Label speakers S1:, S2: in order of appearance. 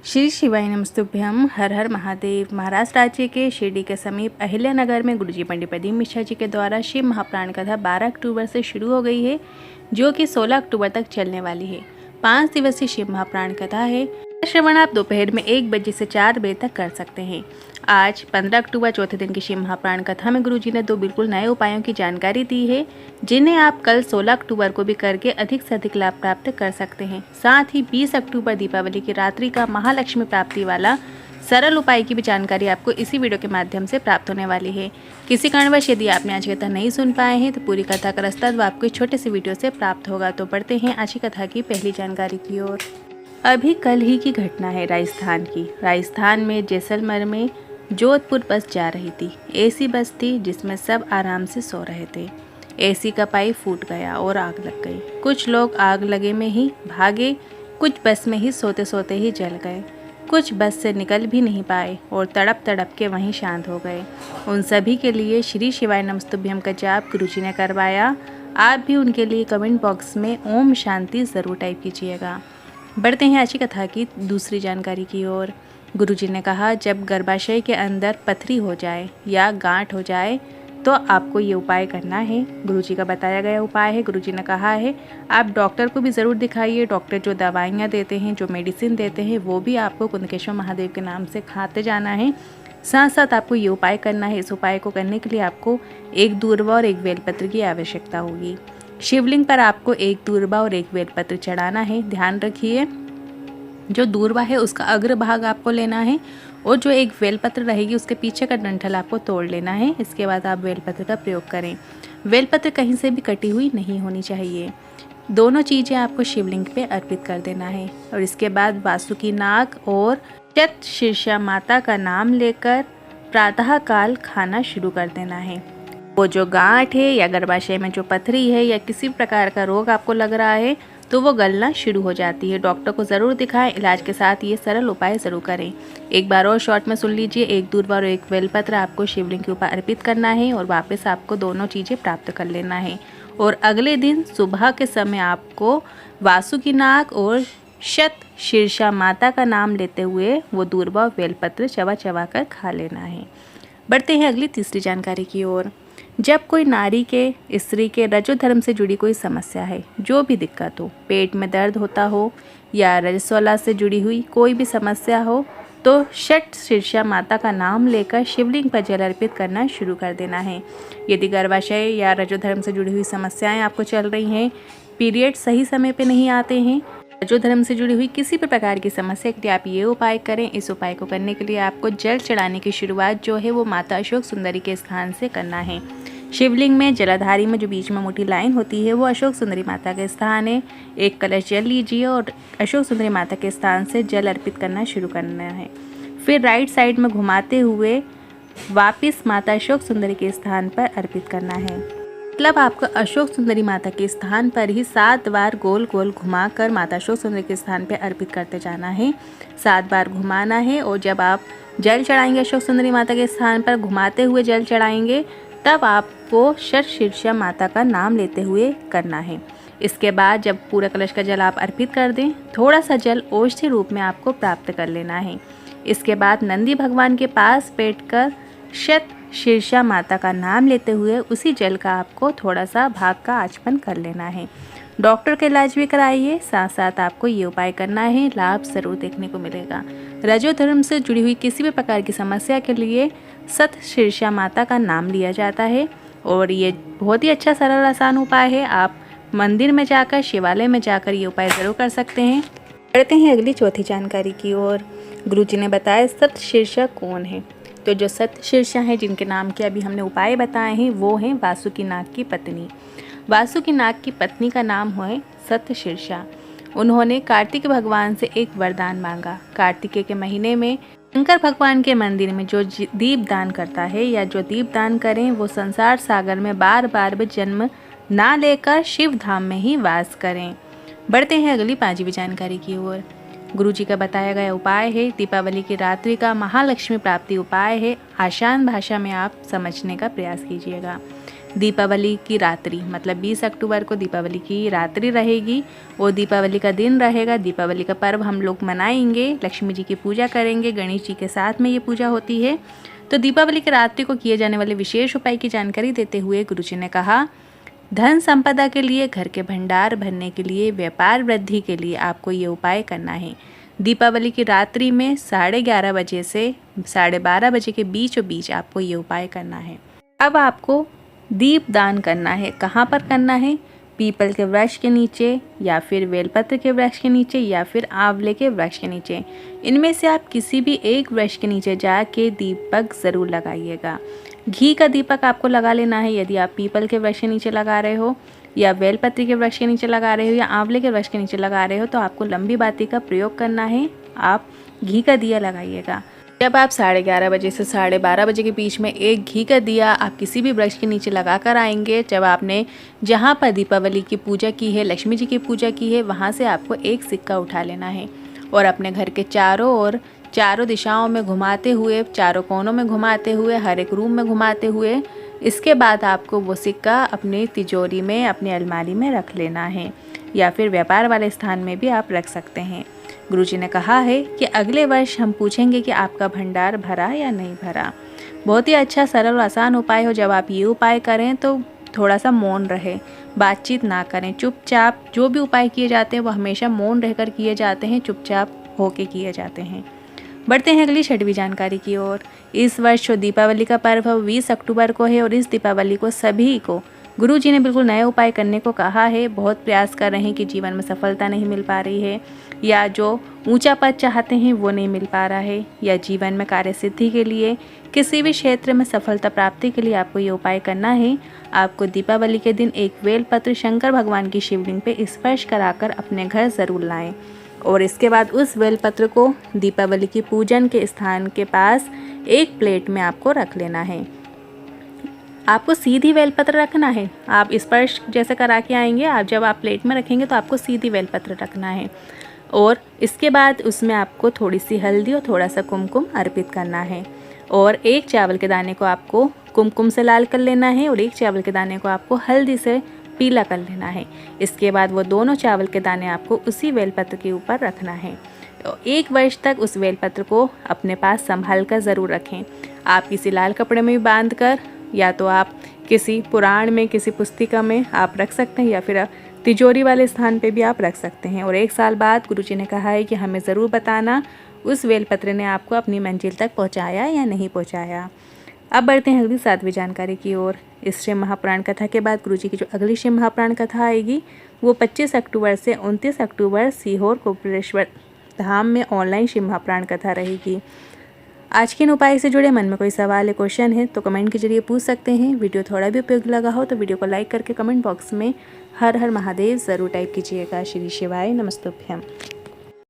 S1: श्री शिवाय नमस्तुभ्यम। हर हर महादेव। महाराष्ट्र राज्य के शिरडी के समीप अहिल्यानगर में गुरुजी पंडित प्रदीप मिश्रा जी के द्वारा शिव महाप्राण कथा 12 अक्टूबर से शुरू हो गई है, जो कि 16 अक्टूबर तक चलने वाली है। 5 दिवसीय शिव महाप्राण कथा है। श्रवण आप दोपहर में 1 बजे से 4 बजे तक कर सकते हैं। आज 15 अक्टूबर चौथे दिन की शिव महाप्राण कथा में गुरुजी ने 2 बिल्कुल नए उपायों की जानकारी दी है, जिन्हें आप कल 16 अक्टूबर को भी करके अधिक से अधिक लाभ प्राप्त कर सकते हैं। साथ ही 20 अक्टूबर दीपावली की रात्रि का महालक्ष्मी प्राप्ति वाला सरल उपाय की भी जानकारी आपको इसी वीडियो के माध्यम से प्राप्त होने वाली है। किसी कारणवश यदि आपने आज की कथा नहीं सुन पाए हैं तो पूरी कथा का रसद आपको इस छोटे से वीडियो से प्राप्त होगा। तो बढ़ते हैं आज की कथा की पहली जानकारी की ओर। अभी कल ही की घटना है राजस्थान की। राजस्थान में जैसलमेर में जोधपुर बस जा रही थी। एसी बस थी जिसमें सब आराम से सो रहे थे। एसी का पाइप फूट गया और आग लग गई। कुछ लोग आग लगे में ही भागे, कुछ बस में ही सोते सोते ही जल गए, कुछ बस से निकल भी नहीं पाए और तड़प तड़प के वहीं शांत हो गए। उन सभी के लिए श्री शिवाय नमस्तुभ्यम का जाप गुरुजी ने करवाया। आप भी उनके लिए कमेंट बॉक्स में ओम शांति ज़रूर टाइप कीजिएगा। बढ़ते हैं आज की कथा की दूसरी जानकारी की ओर। गुरुजी ने कहा, जब गर्भाशय के अंदर पथरी हो जाए या गांठ हो जाए तो आपको ये उपाय करना है। गुरुजी का बताया गया उपाय है। गुरुजी ने कहा है आप डॉक्टर को भी ज़रूर दिखाइए। डॉक्टर जो दवाइयाँ देते हैं, जो मेडिसिन देते हैं, वो भी आपको कुंदकेश्वर महादेव के नाम से खाते जाना है। साथ साथ आपको ये उपाय करना है। इस उपाय को करने के लिए आपको 1 दूर्वा और 1 बेलपत्र की आवश्यकता होगी। शिवलिंग पर आपको 1 दूर्वा और 1 बेलपत्र चढ़ाना है। ध्यान रखिए, जो दूर्वा है उसका अग्र भाग आपको लेना है और जो 1 बेलपत्र रहेगी उसके पीछे का डंठल आपको तोड़ लेना है। इसके बाद आप बेलपत्र का प्रयोग करें। बेलपत्र कहीं से भी कटी हुई नहीं होनी चाहिए। दोनों चीज़ें आपको शिवलिंग पे अर्पित कर देना है और इसके बाद वासुकी नाग और शत शीर्षा माता का नाम लेकर प्रातः काल खाना शुरू कर देना है। वो जो गांठ है या गर्भाशय में जो पथरी है या किसी प्रकार का रोग आपको लग रहा है तो वो गलना शुरू हो जाती है। डॉक्टर को ज़रूर दिखाएं। इलाज के साथ ये सरल उपाय ज़रूर करें। एक बार और शॉर्ट में सुन लीजिए। 1 दूर्वा और 1 बेलपत्र आपको शिवलिंग के ऊपर अर्पित करना है और वापस आपको दोनों चीज़ें प्राप्त कर लेना है। और अगले दिन सुबह के समय आपको वासुकी नाग और शत शीर्षा माता का नाम लेते हुए वो दूर्वा और बेलपत्र चबा चबा कर खा लेना है। बढ़ते हैं अगली तीसरी जानकारी की ओर। जब कोई नारी के, स्त्री के रजो धर्म से जुड़ी कोई समस्या है, जो भी दिक्कत हो, पेट में दर्द होता हो या रजस्वला से जुड़ी हुई कोई भी समस्या हो, तो शत शीर्षा माता का नाम लेकर शिवलिंग पर जल अर्पित करना शुरू कर देना है। यदि गर्भाशय या रजो धर्म से जुड़ी हुई समस्याएं आपको चल रही हैं, पीरियड सही समय पे नहीं आते हैं, रजो धर्म से जुड़ी हुई किसी भी प्रकार की समस्या के लिए आप ये उपाय करें। इस उपाय को करने के लिए आपको जल चढ़ाने की शुरुआत जो है वो माता अशोक सुंदरी के स्थान से करना है। शिवलिंग में जलाधारी में जो बीच में मोटी लाइन होती है वो अशोक सुंदरी माता के स्थान है। 1 कलश जल लीजिए और अशोक सुंदरी माता के स्थान से जल अर्पित करना शुरू करना है। फिर राइट साइड में घुमाते हुए वापस माता अशोक सुंदरी के स्थान पर अर्पित करना है। मतलब आपको अशोक सुंदरी माता के स्थान पर ही 7 बार गोल गोल घुमाकर माता अशोक सुंदरी के स्थान पर अर्पित करते जाना है। 7 बार घुमाना है और जब आप जल चढ़ाएंगे अशोक सुंदरी माता के स्थान पर घुमाते हुए जल चढ़ाएंगे, तब आपको शत शीर्षा माता का नाम लेते हुए करना है। इसके बाद जब पूरा कलश का जल आप अर्पित कर दें, थोड़ा सा जल औषधि रूप में आपको प्राप्त कर लेना है। इसके बाद नंदी भगवान के पास बैठकर शत शीर्षा माता का नाम लेते हुए उसी जल का आपको थोड़ा सा भाग का आचमन कर लेना है। डॉक्टर का इलाज भी कराइए। साथ साथ आपको ये उपाय करना है। लाभ जरूर देखने को मिलेगा। रजो धर्म से जुड़ी हुई किसी भी प्रकार की समस्या के लिए शत शीर्षा माता का नाम लिया जाता है और ये बहुत ही अच्छा सरल आसान उपाय है। आप मंदिर में जाकर, शिवालय में जाकर ये उपाय ज़रूर कर सकते हैं। बढ़ते हैं अगली चौथी जानकारी की ओर। गुरुजी ने बताया शत शीर्षा कौन है। तो जो शत शीर्षा है, जिनके नाम के अभी हमने उपाय बताए हैं, वो हैं वासुकी नाग की पत्नी। वासुकी नाग की पत्नी का नाम है शत शीर्षा। उन्होंने कार्तिक भगवान से एक वरदान मांगा। कार्तिक के महीने में शंकर भगवान के मंदिर में जो दीप दान करता है या जो दीप दान करें, वो संसार सागर में बार बार भी जन्म ना लेकर शिव धाम में ही वास करें। बढ़ते हैं अगली 5वीं जानकारी की ओर। गुरुजी का बताया गया उपाय है दीपावली की रात्रि का महालक्ष्मी प्राप्ति उपाय है। आसान भाषा में आप समझने का प्रयास कीजिएगा। दीपावली की रात्रि, मतलब 20 अक्टूबर को दीपावली की रात्रि रहेगी और दीपावली का दिन रहेगा। दीपावली का पर्व हम लोग मनाएंगे, लक्ष्मी जी की पूजा करेंगे, गणेश जी के साथ में ये पूजा होती है। तो दीपावली की रात्रि को किए जाने वाले विशेष उपाय की जानकारी देते हुए गुरुजी ने कहा, धन संपदा के लिए, घर के भंडार भरने के लिए, व्यापार वृद्धि के लिए आपको ये उपाय करना है। दीपावली की रात्रि में 11:30 बजे से 12:30 बजे के बीच आपको ये उपाय करना है। अब आपको दीप दान करना है। कहाँ पर करना है? पीपल के वृक्ष के नीचे, या फिर बेलपत्र के वृक्ष के नीचे, या फिर आंवले के वृक्ष के नीचे। इनमें से आप किसी भी एक वृक्ष के नीचे जाके दीपक ज़रूर लगाइएगा। घी का दीपक आपको लगा लेना है। यदि आप पीपल के वृक्ष के नीचे लगा रहे हो, या बेलपत्र के वृक्ष के नीचे लगा रहे हो, या आंवले के वृक्ष के नीचे लगा रहे हो, तो आपको लंबी बाती का प्रयोग करना है। आप घी का दिया लगाइएगा। जब आप 11:30 बजे से 12:30 बजे के बीच में एक घी का दिया आप किसी भी वृक्ष के नीचे लगा कर आएंगे, जब आपने जहाँ पर दीपावली की पूजा की है, लक्ष्मी जी की पूजा की है, वहाँ से आपको एक सिक्का उठा लेना है और अपने घर के चारों ओर, चारों दिशाओं में घुमाते हुए, चारों कोनों में घुमाते हुए, हर एक रूम में घुमाते हुए, इसके बाद आपको वो सिक्का अपनी तिजोरी में, अपनी अलमारी में रख लेना है, या फिर व्यापार वाले स्थान में भी आप रख सकते हैं। गुरुजी ने कहा है कि अगले वर्ष हम पूछेंगे कि आपका भंडार भरा या नहीं भरा। बहुत ही अच्छा, सरल और आसान उपाय हो। जब आप ये उपाय करें तो थोड़ा सा मौन रहे, बातचीत ना करें, चुपचाप। जो भी उपाय किए जाते हैं वो हमेशा मौन रहकर किए जाते हैं, चुपचाप होके किए जाते हैं। बढ़ते हैं अगली 6वीं जानकारी की ओर। इस वर्ष जो दीपावली का पर्व 20 अक्टूबर को है और इस दीपावली को सभी को गुरुजी ने बिल्कुल नए उपाय करने को कहा है। बहुत प्रयास कर रहे हैं कि जीवन में सफलता नहीं मिल पा रही है, या जो ऊंचा पद चाहते हैं वो नहीं मिल पा रहा है, या जीवन में कार्य सिद्धि के लिए, किसी भी क्षेत्र में सफलता प्राप्ति के लिए आपको ये उपाय करना है। आपको दीपावली के दिन एक बेलपत्र शंकर भगवान की शिवलिंग पे स्पर्श कराकर अपने घर ज़रूर लाएं, और इसके बाद उस बेलपत्र को दीपावली की पूजन के स्थान के पास एक प्लेट में आपको रख लेना है। आपको सीधी बेलपत्र रखना है। आप स्पर्श जैसे करा के आएंगे, आप जब आप प्लेट में रखेंगे तो आपको सीधी बेलपत्र रखना है, और इसके बाद उसमें आपको थोड़ी सी हल्दी और थोड़ा सा कुमकुम अर्पित करना है, और एक चावल के दाने को आपको कुमकुम से लाल कर लेना है, और एक चावल के दाने को आपको हल्दी से पीला कर लेना है। इसके बाद वो दोनों चावल के दाने आपको उसी बेलपत्र के ऊपर रखना है। तो 1 वर्ष तक उस बेलपत्र को अपने पास संभाल कर ज़रूर रखें। आप किसी लाल कपड़े में भी बांध कर, या तो आप किसी पुराण में, किसी पुस्तिका में आप रख सकते हैं, या फिर तिजोरी वाले स्थान पे भी आप रख सकते हैं। और 1 साल बाद गुरुजी ने कहा है कि हमें ज़रूर बताना उस बेलपत्र ने आपको अपनी मंजिल तक पहुंचाया या नहीं पहुंचाया। अब बढ़ते हैं अगली 7वीं जानकारी की ओर। इस शिव महापुराण कथा के बाद गुरुजी की जो अगली शिव महापुराण कथा आएगी वो 25 अक्टूबर से 29 अक्टूबर सीहोर कोपरेश्वर धाम में ऑनलाइन शिव महापुराण कथा रहेगी। आज के इन उपाय से जुड़े मन में कोई सवाल है, क्वेश्चन है तो कमेंट के जरिए पूछ सकते हैं। वीडियो थोड़ा भी उपयोगी लगा हो तो वीडियो को लाइक करके कमेंट बॉक्स में हर हर महादेव ज़रूर टाइप कीजिएगा। श्री शिवाय नमस्तुभ्यम।